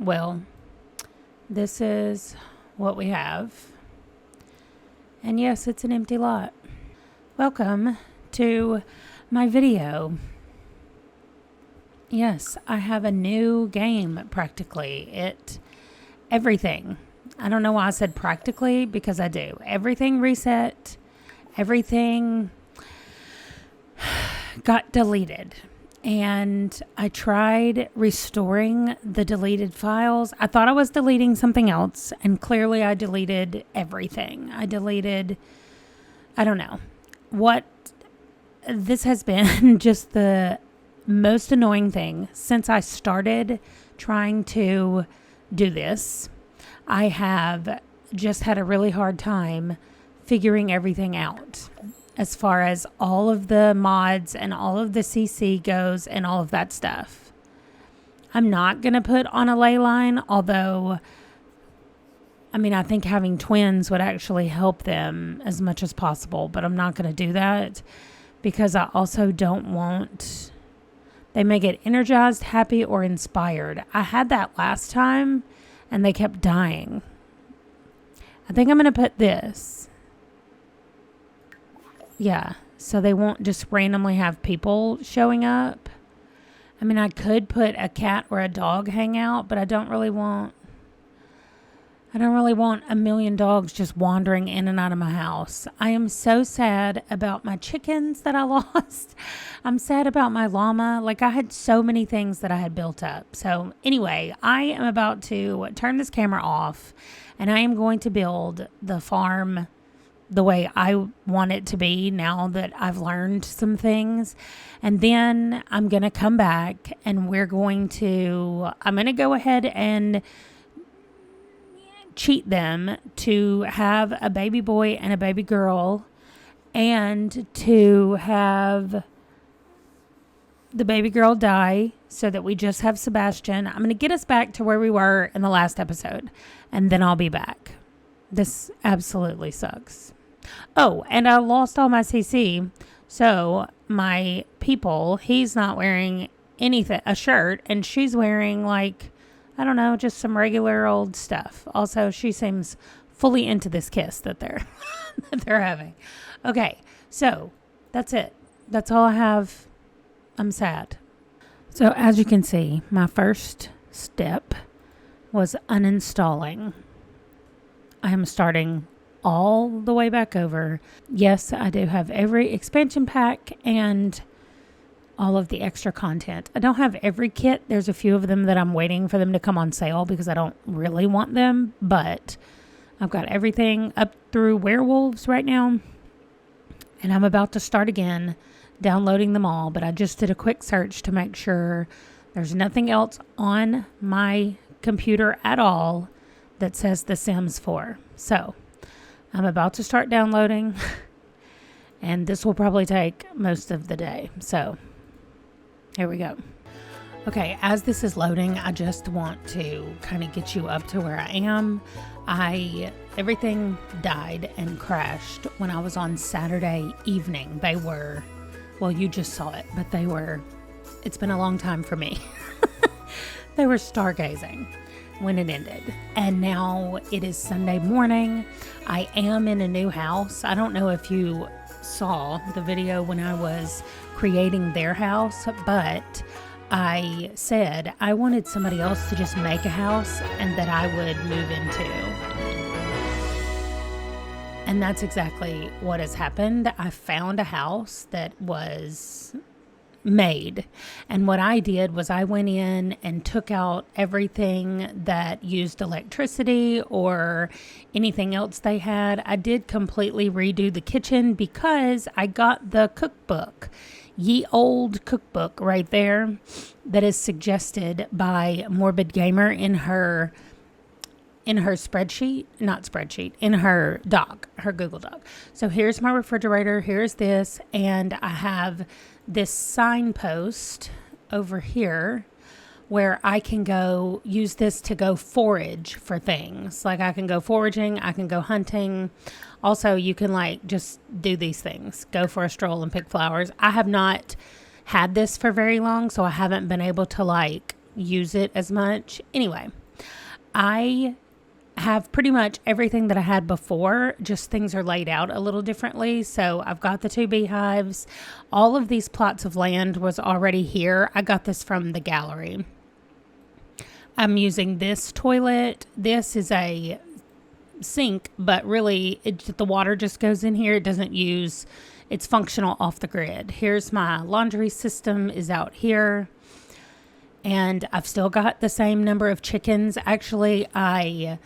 Well, this is what we have. And yes, it's an empty lot. Welcome to my video. Yes, I have a new game practically. Everything. I don't know why I said practically, because I do. Everything reset. Everything got deleted. And I tried restoring the deleted files. I thought I was deleting something else, and clearly I deleted everything. I don't know. What this has been just the most annoying thing since I started trying to do this. I have just had a really hard time figuring everything out as far as all of the mods and all of the CC goes and all of that stuff. I'm not going to put on a ley line, although, I think having twins would actually help them as much as possible, but I'm not going to do that because I also don't want, they may get energized, happy, or inspired. I had that last time and they kept dying. I think I'm going to put this. Yeah, so they won't just randomly have people showing up. I could put a cat or a dog hang out, but I don't really want a million dogs just wandering in and out of my house. I am so sad about my chickens that I lost. I'm sad about my llama. I had so many things that I had built up. So anyway, I am about to turn this camera off and I am going to build the farm the way I want it to be now that I've learned some things. And then I'm going to come back and I'm going to go ahead and cheat them to have a baby boy and a baby girl, and to have the baby girl die so that we just have Sebastian. I'm going to get us back to where we were in the last episode, and then I'll be back. This absolutely sucks. Oh, and I lost all my CC. So my people, he's not wearing a shirt, and she's wearing just some regular old stuff. Also, she seems fully into this kiss that they're having. Okay, so that's it. That's all I have. I'm sad. So as you can see, my first step was uninstalling. I am starting all the way back over. Yes, I do have every expansion pack and all of the extra content. I don't have every kit. There's a few of them that I'm waiting for them to come on sale because I don't really want them, but I've got everything up through werewolves right now, and I'm about to start again downloading them all, but I just did a quick search to make sure there's nothing else on my computer at all that says The Sims 4. So I'm about to start downloading, and this will probably take most of the day. So here we go. Okay, as this is loading, I just want to kind of get you up to where I am. Everything died and crashed when I was on Saturday evening. You just saw it, but it's been a long time for me. They were stargazing when it ended. And now it is Sunday morning. I am in a new house. I don't know if you saw the video when I was creating their house, but I said I wanted somebody else to just make a house and that I would move into. And that's exactly what has happened. I found a house that was made. And what I did was I went in and took out everything that used electricity or anything else they had. I did completely redo the kitchen because I got the cookbook, ye old cookbook right there that is suggested by Morbid Gamer in her spreadsheet, in her doc, her Google Doc. So here's my refrigerator, here's this, and I have this signpost over here where I can go use this to go forage for things. Like I can go foraging, I can go hunting. Also, you can just do these things, go for a stroll and pick flowers. I have not had this for very long, so I haven't been able to use it as much. Anyway, I have pretty much everything that I had before, just things are laid out a little differently. So I've got the 2 beehives. All of these plots of land was already here. I got this from the gallery. I'm using this toilet. This is a sink, but really the water just goes in here. It doesn't use, it's functional off the grid. Here's my laundry system is out here. And I've still got the same number of chickens. Actually, I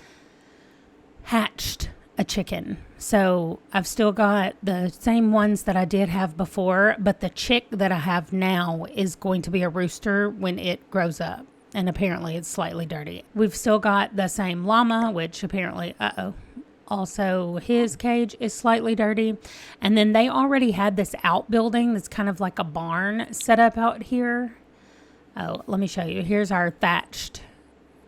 hatched a chicken. So I've still got the same ones that I did have before, but the chick that I have now is going to be a rooster when it grows up. And apparently it's slightly dirty. We've still got the same llama, which apparently, also his cage is slightly dirty. And then they already had this outbuilding that's kind of like a barn set up out here. Oh, let me show you. Here's our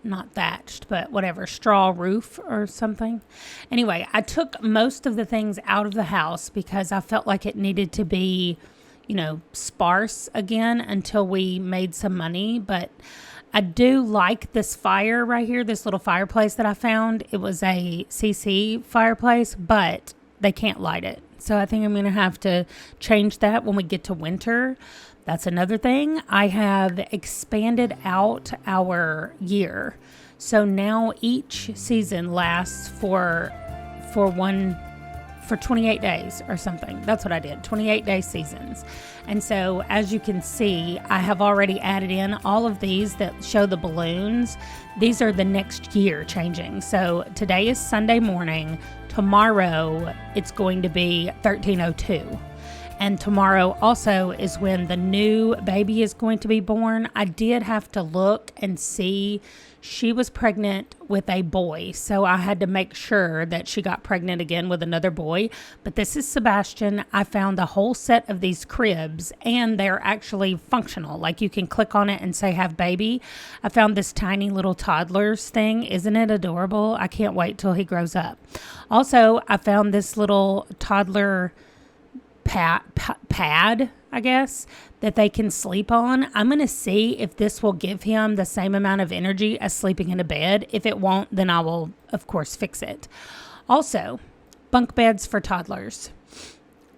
not thatched, but whatever, straw roof or something. Anyway, I took most of the things out of the house because I felt like it needed to be, sparse again until we made some money. But I do like this fire right here, this little fireplace that I found. It was a CC fireplace, but they can't light it. So I think I'm going to have to change that when we get to winter. That's another thing. I have expanded out our year. So now each season lasts for 28 days or something. That's what I did, 28-day seasons. And so as you can see, I have already added in all of these that show the balloons. These are the next year changing. So today is Sunday morning. Tomorrow it's going to be 1302. And tomorrow also is when the new baby is going to be born. I did have to look and see. She was pregnant with a boy, so I had to make sure that she got pregnant again with another boy. But this is Sebastian. I found a whole set of these cribs, and they're actually functional. Like you can click on it and say have baby. I found this tiny little toddler's thing. Isn't it adorable? I can't wait till he grows up. Also, I found this little toddler pad, I guess, that they can sleep on. I'm going to see if this will give him the same amount of energy as sleeping in a bed. If it won't, then I will, of course, fix it. Also, bunk beds for toddlers.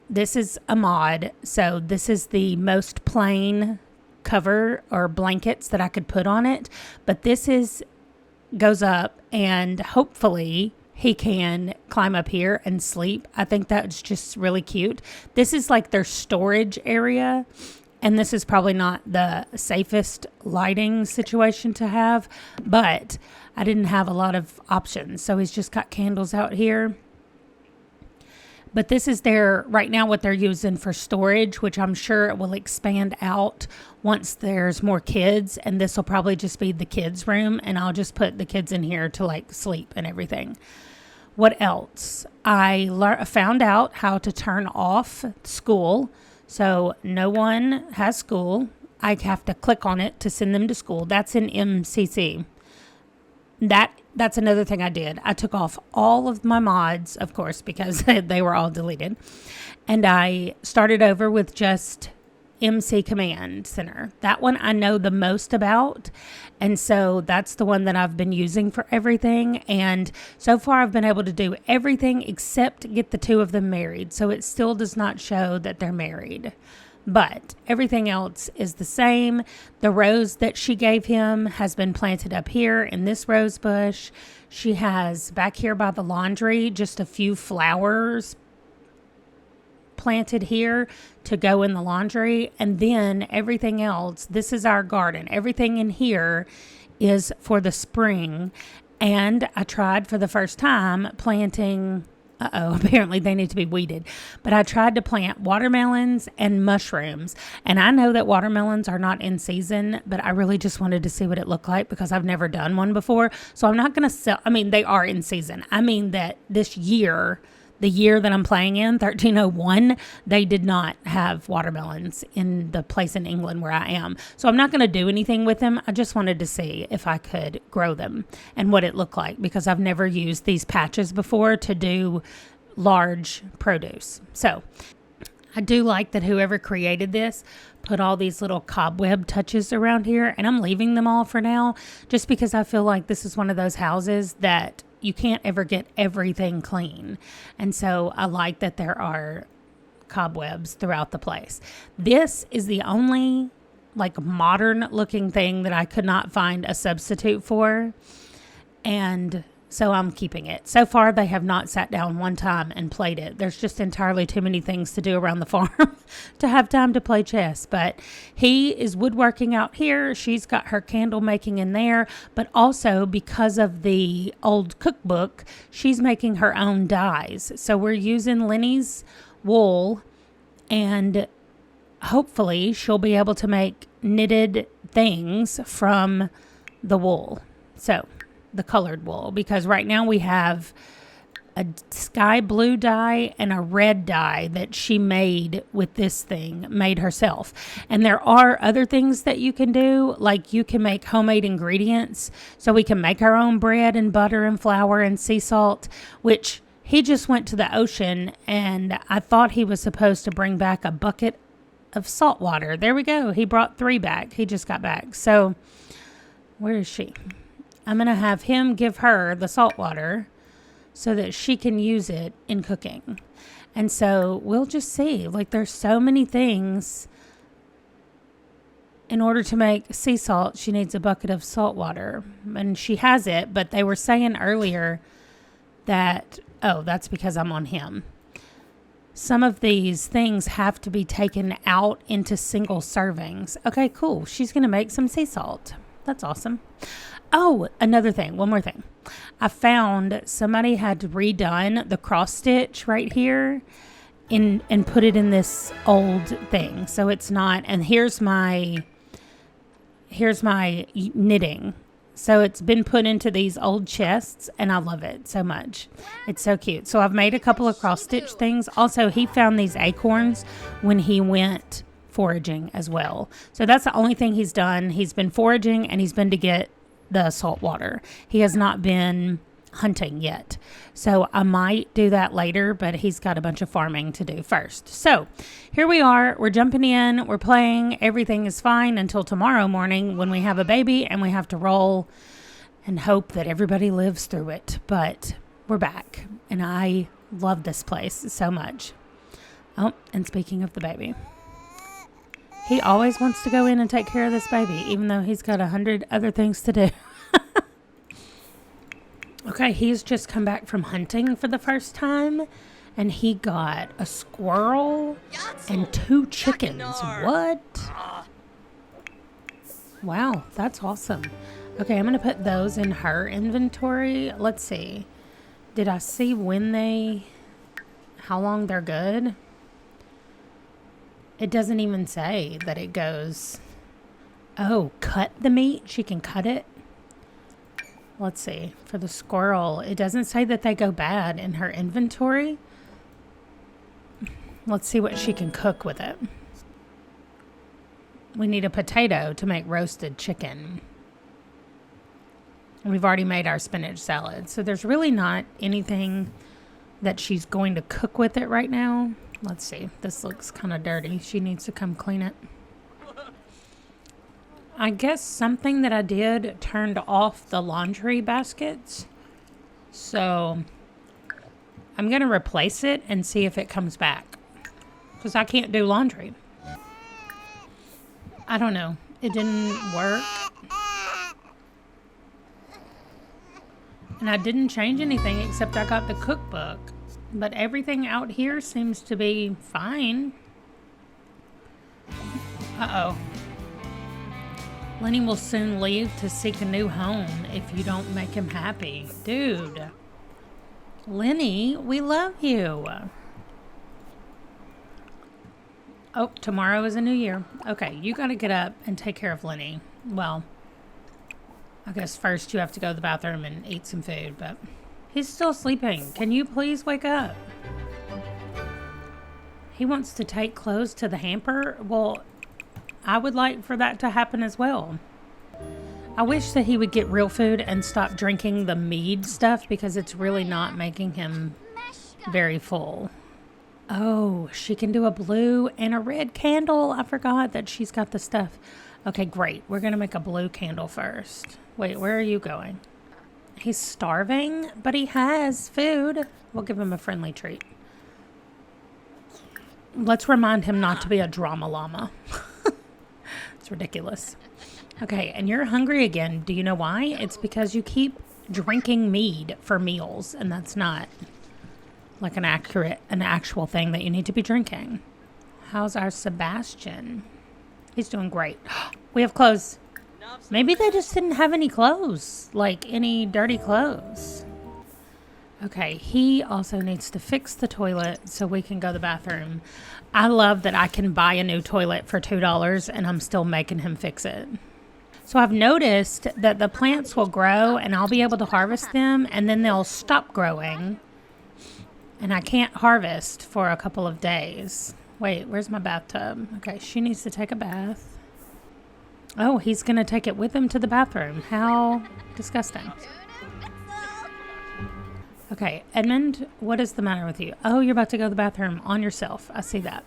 This is a mod. So this is the most plain cover or blankets that I could put on it. But this goes up, and hopefully he can climb up here and sleep. I think that's just really cute. This is like their storage area, and this is probably not the safest lighting situation to have, but I didn't have a lot of options. So he's just got candles out here. But this is right now what they're using for storage, which I'm sure it will expand out once there's more kids. And this will probably just be the kids' room, and I'll just put the kids in here to like sleep and everything. What else? I found out how to turn off school. So no one has school. I have to click on it to send them to school. That's in MCC. That's another thing I did. I took off all of my mods, of course, because they were all deleted. And I started over with just MC Command Center. That one I know the most about. And so that's the one that I've been using for everything. And so far I've been able to do everything except get the 2 of them married. So it still does not show that they're married. But everything else is the same. The rose that she gave him has been planted up here in this rose bush. She has back here by the laundry just a few flowers planted here to go in the laundry. And then everything else, this is our garden. Everything in here is for the spring. And I tried for the first time planting, apparently they need to be weeded. But I tried to plant watermelons and mushrooms. And I know that watermelons are not in season, but I really just wanted to see what it looked like because I've never done one before. So I'm not going to sell, they are in season. I mean that this year, the year that I'm playing in, 1301, they did not have watermelons in the place in England where I am. So I'm not going to do anything with them. I just wanted to see if I could grow them and what it looked like because I've never used these patches before to do large produce. So I do like that whoever created this put all these little cobweb touches around here, and I'm leaving them all for now just because I feel like this is one of those houses that you can't ever get everything clean. And so I like that there are cobwebs throughout the place. This is the only like modern looking thing that I could not find a substitute for. And so I'm keeping it. So far, they have not sat down one time and played it. There's just entirely too many things to do around the farm to have time to play chess. But he is woodworking out here. She's got her candle making in there. But also, because of the old cookbook, she's making her own dyes. So we're using Lenny's wool, and hopefully she'll be able to make knitted things from the wool. So the colored wool, because right now we have a sky blue dye and a red dye that she made with this thing, made herself. And there are other things that you can do, like you can make homemade ingredients. So we can make our own bread and butter and flour and sea salt, which he just went to the ocean, and I thought he was supposed to bring back a bucket of salt water. There we go. He brought 3 back. He just got back. So where is she? I'm going to have him give her the salt water so that she can use it in cooking. And so we'll just see. Like, there's so many things. In order to make sea salt, she needs a bucket of salt water. And she has it, but they were saying earlier that, oh, that's because I'm on him. Some of these things have to be taken out into single servings. Okay, cool. She's going to make some sea salt. That's awesome. Oh, another thing, one more thing. I found somebody had redone the cross stitch right here and put it in this old thing. So it's not, and here's my knitting. So it's been put into these old chests, and I love it so much. It's so cute. So I've made a couple of cross stitch things. Also, he found these acorns when he went foraging as well. So that's the only thing he's done. He's been foraging, and he's been to get the salt water. He has not been hunting yet. So I might do that later, but he's got a bunch of farming to do first. So here we are. We're jumping in. We're playing. Everything is fine until tomorrow morning when we have a baby and we have to roll and hope that everybody lives through it. But we're back, and I love this place so much. Oh, and speaking of the baby, he always wants to go in and take care of this baby, even though he's got 100 other things to do. Okay, he's just come back from hunting for the first time, and he got a squirrel and 2 chickens. What? Wow, that's awesome. Okay, I'm going to put those in her inventory. Let's see. Did I see how long they're good? It doesn't even say that it goes. Oh, cut the meat? She can cut it? Let's see. For the squirrel, it doesn't say that they go bad in her inventory. Let's see what she can cook with it. We need a potato to make roasted chicken. We've already made our spinach salad. So there's really not anything that she's going to cook with it right now. Let's see. This looks kind of dirty. She needs to come clean it. I guess something that I did turned off the laundry baskets. So I'm going to replace it and see if it comes back, because I can't do laundry. I don't know. It didn't work. And I didn't change anything except I got the cookbook. But everything out here seems to be fine. Uh-oh. Lenny will soon leave to seek a new home if you don't make him happy. Dude. Lenny, we love you. Oh, tomorrow is a new year. Okay, you got to get up and take care of Lenny. Well, I guess first you have to go to the bathroom and eat some food, but he's still sleeping. Can you please wake up? He wants to take clothes to the hamper. Well, I would like for that to happen as well. I wish that he would get real food and stop drinking the mead stuff, because it's really not making him very full. Oh, she can do a blue and a red candle. I forgot that she's got the stuff. Okay, great. We're going to make a blue candle first. Wait, where are you going? He's starving, but he has food. We'll give him a friendly treat. Let's remind him not to be a drama llama. It's ridiculous. Okay, and you're hungry again. Do you know why? It's because you keep drinking mead for meals, and that's not like an actual thing that you need to be drinking. How's our Sebastian? He's doing great. We have clothes. Maybe they just didn't have any clothes, like any dirty clothes. Okay, he also needs to fix the toilet so we can go to the bathroom. I love that I can buy a new toilet for $2 and I'm still making him fix it. So I've noticed that the plants will grow and I'll be able to harvest them and then they'll stop growing. And I can't harvest for a couple of days. Wait, where's my bathtub? Okay, she needs to take a bath. Oh, he's going to take it with him to the bathroom. How disgusting. Okay, Edmund, what is the matter with you? Oh, you're about to go to the bathroom on yourself. I see that.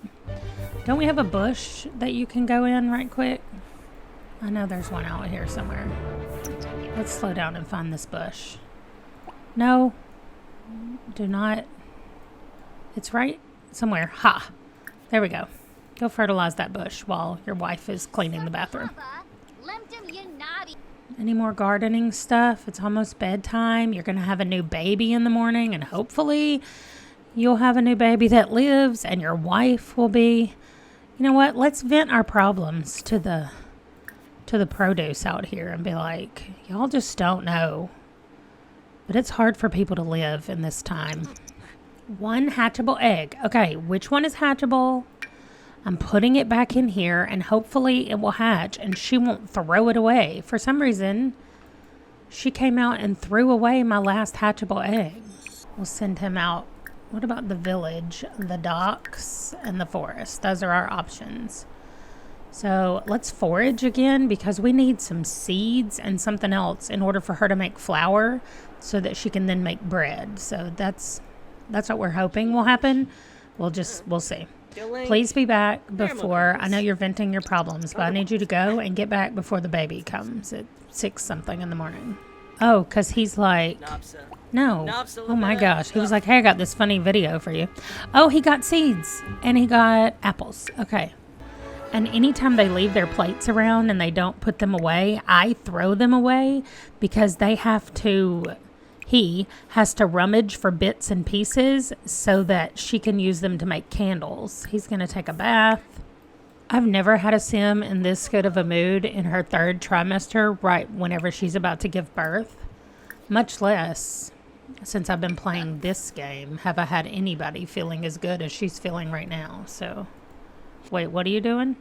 Don't we have a bush that you can go in right quick? I know there's one out here somewhere. Let's slow down and find this bush. No, do not. It's right somewhere. Ha! There we go. Go fertilize that bush while your wife is cleaning the bathroom. Any more gardening stuff? It's almost bedtime. You're going to have a new baby in the morning, and hopefully you'll have a new baby that lives, and your wife will be... You know what? Let's vent our problems to the produce out here and be like, y'all just don't know. But it's hard for people to live in this time. One hatchable egg. Okay, which one is hatchable? I'm putting it back in here and hopefully it will hatch and she won't throw it away. For some reason, she came out and threw away my last hatchable egg. We'll send him out. What about the village, the docks, and the forest? Those are our options. So let's forage again because we need some seeds and something else in order for her to make flour so that she can then make bread. So that's what we're hoping will happen. We'll see. Please be back before, I know you're venting your problems, but I need you to go and get back before the baby comes at 6 something in the morning. Oh, because he's like, no. Oh my gosh. He was like, hey, I got this funny video for you. Oh, he got seeds and he got apples. Okay. And anytime they leave their plates around and they don't put them away, I throw them away because he has to rummage for bits and pieces so that she can use them to make candles. He's going to take a bath. I've never had a sim in this good of a mood in her 3rd trimester right whenever she's about to give birth. Much less since I've been playing this game have I had anybody feeling as good as she's feeling right now. So, wait, what are you doing?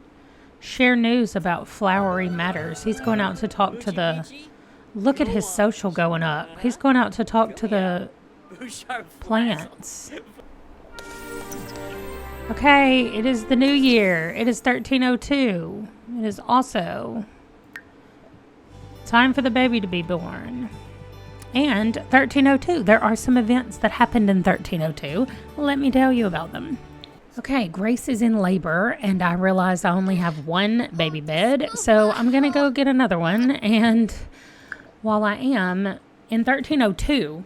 Share news about flowery matters. He's going out to talk to the... Look at his social going up. He's going out to talk to the plants. Okay, it is the new year. It is 1302. It is also time for the baby to be born. And 1302, there are some events that happened in 1302. Let me tell you about them. Okay, Grace is in labor, and I realized I only have one baby bed, so I'm going to go get another one, and... While I am in 1302,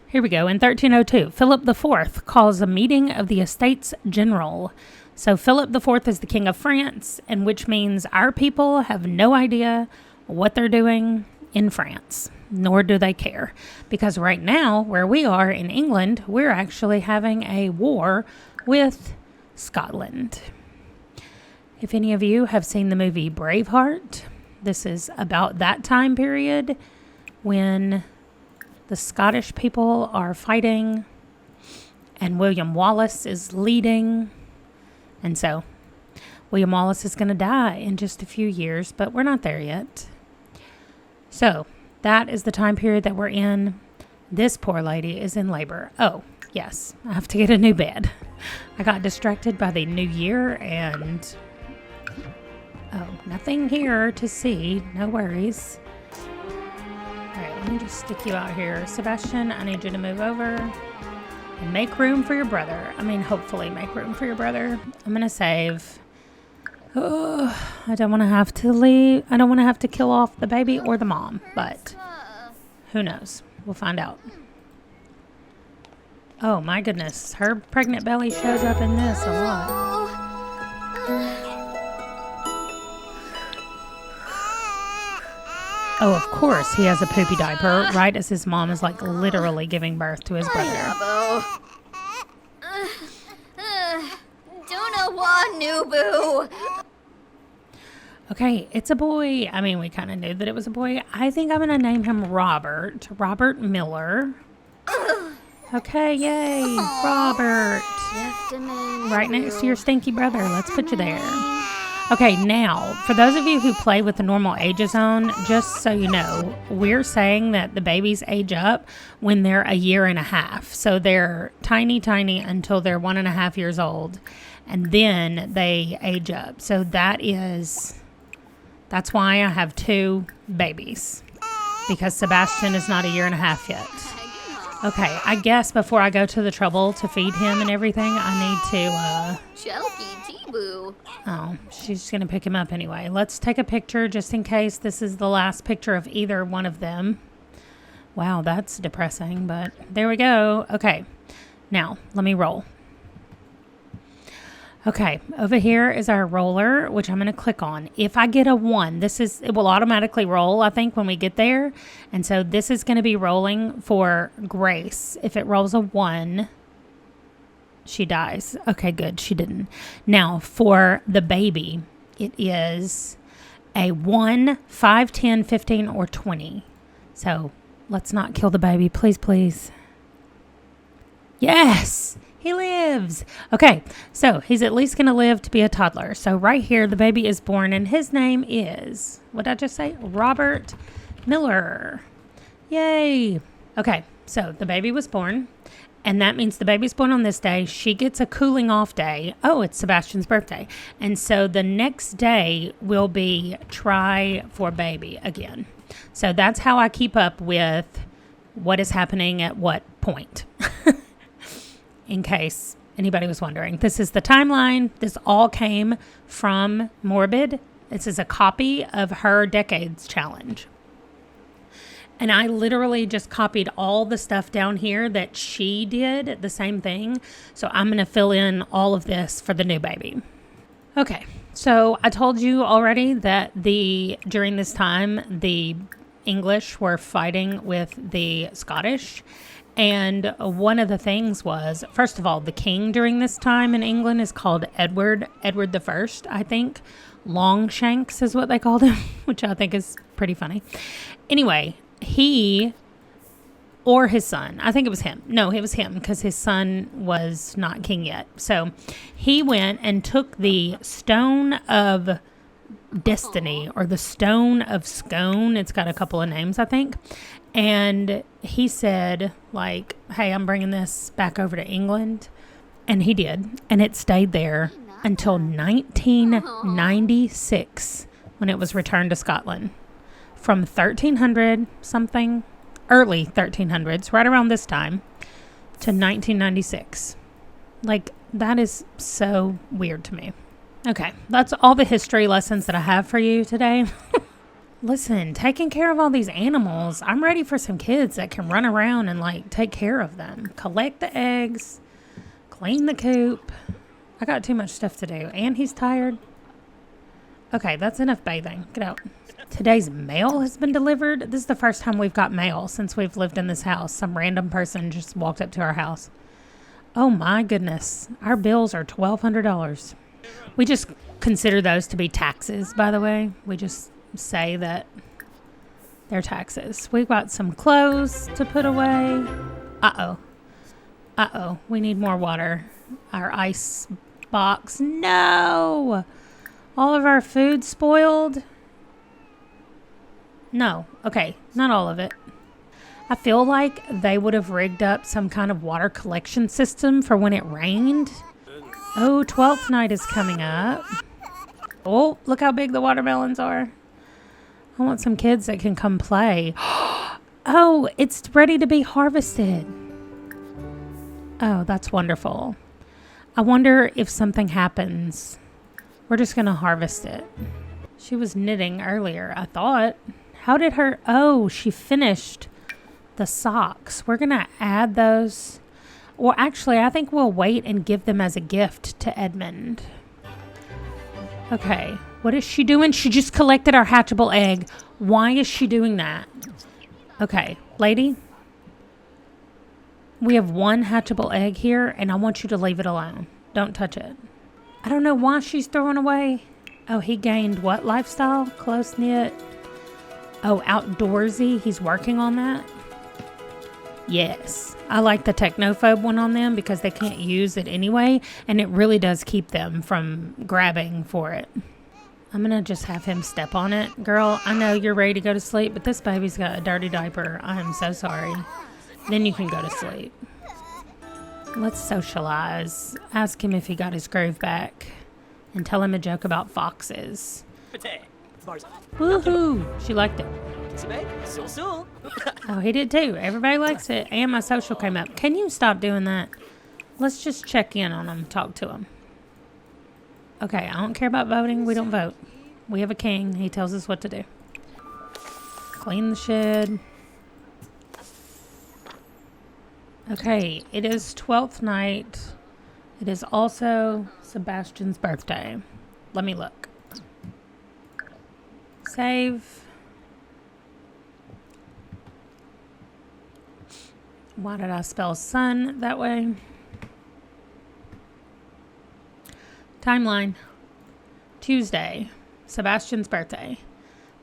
here we go, in 1302, Philip IV calls a meeting of the Estates General. So Philip IV is the king of France, and which means our people have no idea what they're doing in France, nor do they care. Because right now, where we are in England, we're actually having a war with Scotland. If any of you have seen the movie Braveheart, this is about that time period when the Scottish people are fighting and William Wallace is leading. And so William Wallace is going to die in just a few years, but we're not there yet. So that is the time period that we're in. This poor lady is in labor. Oh, yes, I have to get a new bed. I got distracted by the new year and... Oh, nothing here to see. No worries. All right, let me just stick you out here. Sebastian, I need you to move over. And make room for your brother. I mean, hopefully make room for your brother. I'm going to save. Oh, I don't want to have to leave. I don't want to have to kill off the baby or the mom. But who knows? We'll find out. Oh, my goodness. Her pregnant belly shows up in this a lot. Oh, of course, he has a poopy diaper right as his mom is like literally giving birth to his brother. Okay, it's a boy. I mean, we kind of knew that it was a boy. I think I'm going to name him Robert. Robert Miller. Okay, yay, Robert. Right next to your stinky brother. Let's put you there. Okay, now, for those of you who play with the normal ages zone, just so you know, we're saying that the babies age up when they're a year and a half. So they're tiny until they're 1.5 years old, and then they age up. So that's why I have 2 babies, because Sebastian is not a year and a half yet. Okay, I guess before I go to the trouble to feed him and everything, I need to, Oh, she's going to pick him up anyway. Let's take a picture just in case this is the last picture of either one of them. Wow, that's depressing, but there we go. Okay, now let me roll. Okay, over here is our roller, which I'm going to click on. If I get a 1, it will automatically roll, I think, when we get there. And so this is going to be rolling for Grace. If it rolls a 1, she dies. Okay, good. She didn't. Now, for the baby, it is a 1, 5, 10, 15, or 20. So let's not kill the baby. Please, please. Yes! He lives. Okay, so he's at least going to live to be a toddler. So right here, the baby is born, and his name is, what did I just say? Robert Miller. Yay. Okay, so the baby was born, and that means the baby's born on this day. She gets a cooling off day. Oh, it's Sebastian's birthday. And so the next day will be try for baby again. So that's how I keep up with what is happening at what point. In case anybody was wondering. This is the timeline. This all came from Morbid. This is a copy of her Decades Challenge. And I literally just copied all the stuff down here that she did, the same thing. So I'm going to fill in all of this for the new baby. Okay, so I told you already that during this time, the English were fighting with the Scottish. And one of the things was, first of all, the king during this time in England is called Edward the First, I think. Longshanks is what they called him, which I think is pretty funny. Anyway, he or his son, I think it was him. No, it was him because his son was not king yet. So he went and took the Stone of Destiny or the Stone of Scone. It's got a couple of names, I think. And he said, like, hey, I'm bringing this back over to England. And he did. And it stayed there until 1996 when it was returned to Scotland. From 1300 something, early 1300s, right around this time, to 1996. Like, that is so weird to me. Okay, that's all the history lessons that I have for you today. Listen, taking care of all these animals, I'm ready for some kids that can run around and, like, take care of them. Collect the eggs, clean the coop. I got too much stuff to do. And he's tired. Okay, that's enough bathing. Get out. Today's mail has been delivered. This is the first time we've got mail since we've lived in this house. Some random person just walked up to our house. Oh, my goodness. Our bills are $1,200. We just consider those to be taxes, by the way. We just say that they're taxes. We've got some clothes to put away. Uh-oh. We need more water. Our ice box. No! All of our food spoiled? No. Okay, not all of it. I feel like they would have rigged up some kind of water collection system for when it rained. Oh, 12th night is coming up. Oh, look how big the watermelons are. I want some kids that can come play. Oh, it's ready to be harvested. Oh, that's wonderful. I wonder if something happens. We're just going to harvest it. She was knitting earlier, I thought. How did her... Oh, she finished the socks. We're going to add those. Well, actually, I think we'll wait and give them as a gift to Edmund. Okay. What is she doing? She just collected our hatchable egg. Why is she doing that? Okay. Lady, we have one hatchable egg here, and I want you to leave it alone. Don't touch it. I don't know why she's throwing away. Oh, he gained what lifestyle? Close-knit. Oh, outdoorsy. He's working on that. Yes. I like the technophobe one on them because they can't use it anyway, and it really does keep them from grabbing for it. I'm going to just have him step on it. Girl, I know you're ready to go to sleep, but this baby's got a dirty diaper. I am so sorry. Then you can go to sleep. Let's socialize. Ask him if he got his groove back. And tell him a joke about foxes. Woohoo! She liked it. Oh, he did too. Everybody likes it. And my social came up. Can you stop doing that? Let's just check in on him. Talk to him. Okay, I don't care about voting. We don't vote. We have a king. He tells us what to do. Clean the shed. Okay, it is 12th night. It is also Sebastian's birthday. Let me look. Save. Why did I spell sun that way? Timeline. Tuesday, Sebastian's birthday.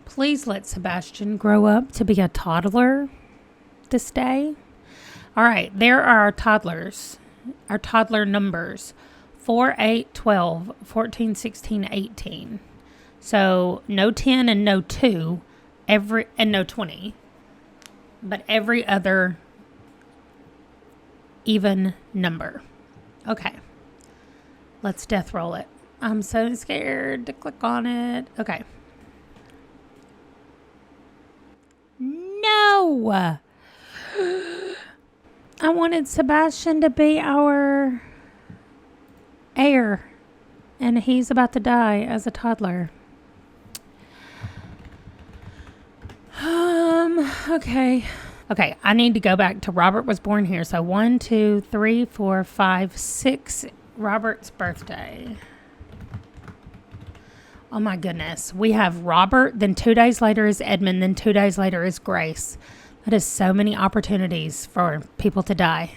Please let Sebastian grow up to be a toddler this day. All right, there are our toddlers, our toddler numbers. 4, 8, 12, 14, 16, 18. So no 10 and no 2, and no 20. But every other even number. Okay. Let's death roll it. I'm so scared to click on it. Okay. No! I wanted Sebastian to be our heir, and he's about to die as a toddler. Okay. Okay, I need to go back to Robert was born here. So 1, 2, 3, 4, 5, 6, Robert's birthday. Oh my goodness. We have Robert, then 2 days later is Edmund, then 2 days later is Grace. That is so many opportunities for people to die.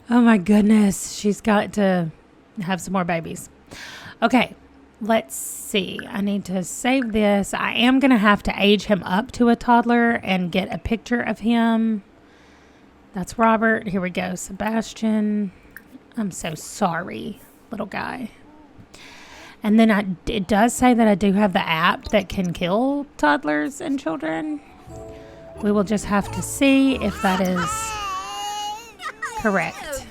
Oh my goodness. She's got to have some more babies. Okay, let's see. I need to save this. I am going to have to age him up to a toddler and get a picture of him. That's Robert. Here we go. Sebastian. I'm so sorry, little guy. And then it does say that I do have the app that can kill toddlers and children. We will just have to see if that is correct.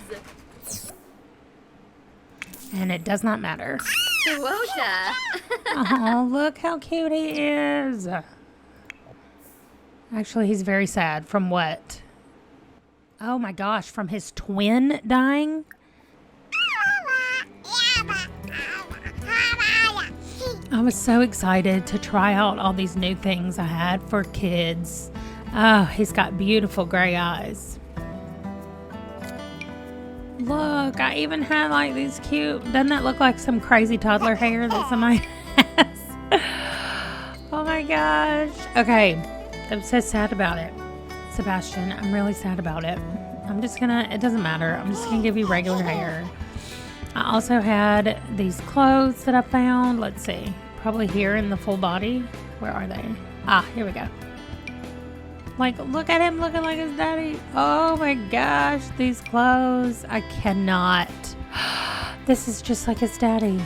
And it does not matter. Oh, look how cute he is. Actually, he's very sad. From what? Oh my gosh, from his twin dying? I was so excited to try out all these new things I had for kids. Oh, he's got beautiful gray eyes. Look, I even had like these cute, doesn't that look like some crazy toddler hair that somebody has? Oh my gosh. Okay, I'm so sad about it. Sebastian, I'm really sad about it. It doesn't matter. I'm just gonna give you regular hair. I also had these clothes that I found. Let's see. Probably here in the full body. Where are they? Ah, here we go. Like, look at him looking like his daddy. Oh my gosh, these clothes. I cannot. This is just like his daddy.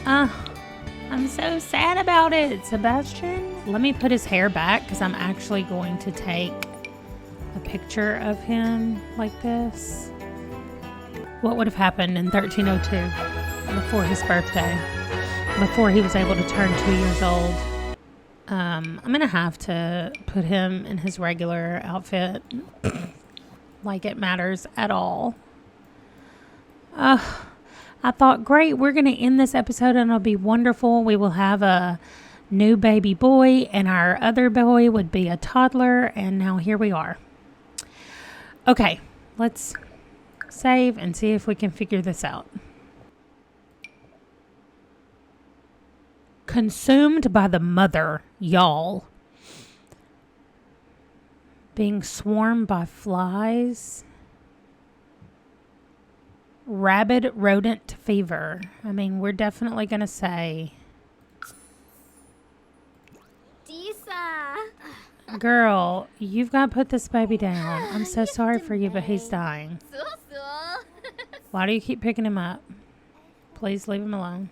I'm so sad about it, Sebastian. Let me put his hair back because I'm actually going to take a picture of him like this. What would have happened in 1302 before his birthday, before he was able to turn 2 years old? I'm going to have to put him in his regular outfit like it matters at all. I thought, great, we're going to end this episode and it'll be wonderful. We will have a new baby boy and our other boy would be a toddler. And now here we are. Okay, let's save and see if we can figure this out. Consumed by the mother, y'all. Being swarmed by flies. Rabid rodent fever. I mean, we're definitely going to say... Disa. Girl, you've got to put this baby down. I'm so sorry for you, but he's dying. Why do you keep picking him up? Please leave him alone.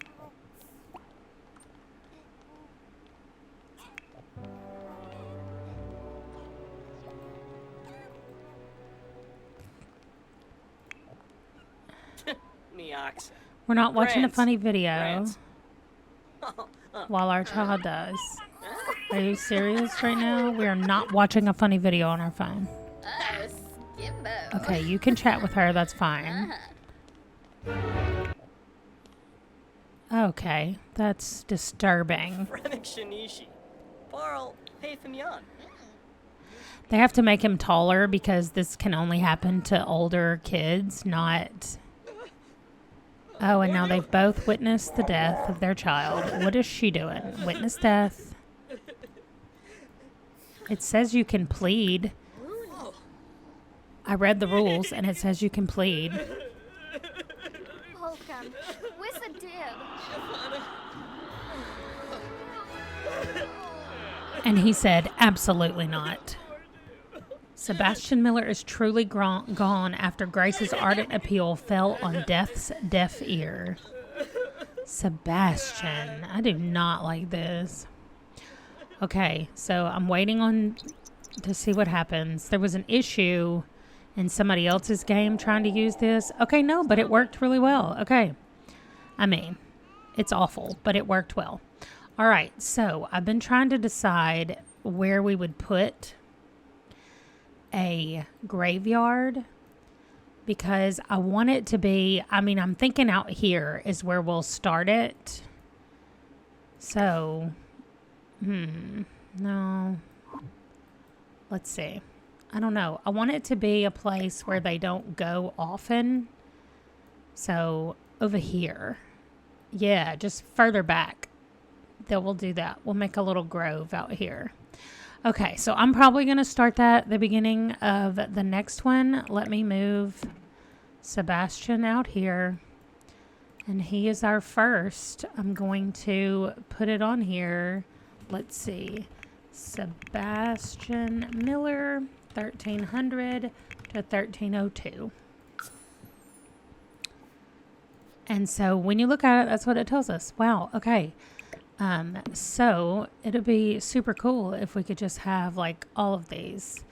We're not watching a funny video while our child does. Are you serious right now? We are not watching a funny video on our phone. Okay, you can chat with her. That's fine. Okay, that's disturbing. They have to make him taller because this can only happen to older kids, not... Oh, and now they've both witnessed the death of their child. What is she doing? Witness death. It says you can plead. I read the rules, and it says you can plead. And he said, absolutely not. Sebastian Miller is truly gone after Grace's ardent appeal fell on Death's deaf ear. Sebastian, I do not like this. Okay, so I'm waiting to see what happens. There was an issue in somebody else's game trying to use this. Okay, no, but it worked really well. Okay. I mean, it's awful, but it worked well. All right, so I've been trying to decide where we would put a graveyard because I want it to be, I mean, I'm thinking out here is where we'll start it. So, no. Let's see. I don't know. I want it to be a place where they don't go often. So, over here. Yeah, just further back. Then we'll do that. We'll make a little grove out here. Okay, so I'm probably going to start that at the beginning of the next one. Let me move Sebastian out here. And he is our first. I'm going to put it on here. Let's see. Sebastian Miller, 1300 to 1302. And so when you look at it, that's what it tells us. Wow, okay. So it'll be super cool if we could just have like all of these.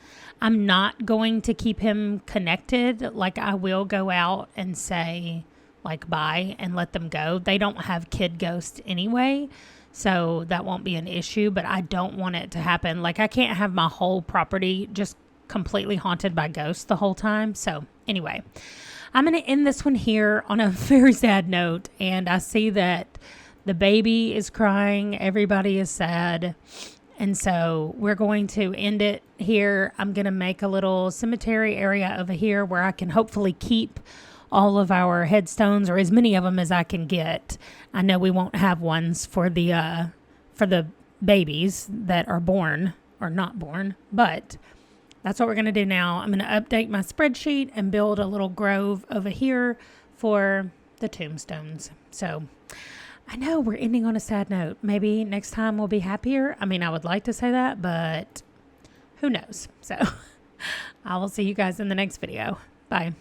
I'm not going to keep him connected. Like I will go out and say like bye and let them go. They don't have kid ghosts anyway, so that won't be an issue, but I don't want it to happen. Like I can't have my whole property just completely haunted by ghosts the whole time. So anyway, I'm going to end this one here on a very sad note. And I see that the baby is crying. Everybody is sad. And so we're going to end it here. I'm going to make a little cemetery area over here where I can hopefully keep all of our headstones, or as many of them as I can get. I know we won't have ones for the babies that are born or not born, but that's what we're going to do now. I'm going to update my spreadsheet and build a little grove over here for the tombstones. So I know we're ending on a sad note. Maybe next time we'll be happier. I mean, I would like to say that, but who knows? So I will see you guys in the next video. Bye.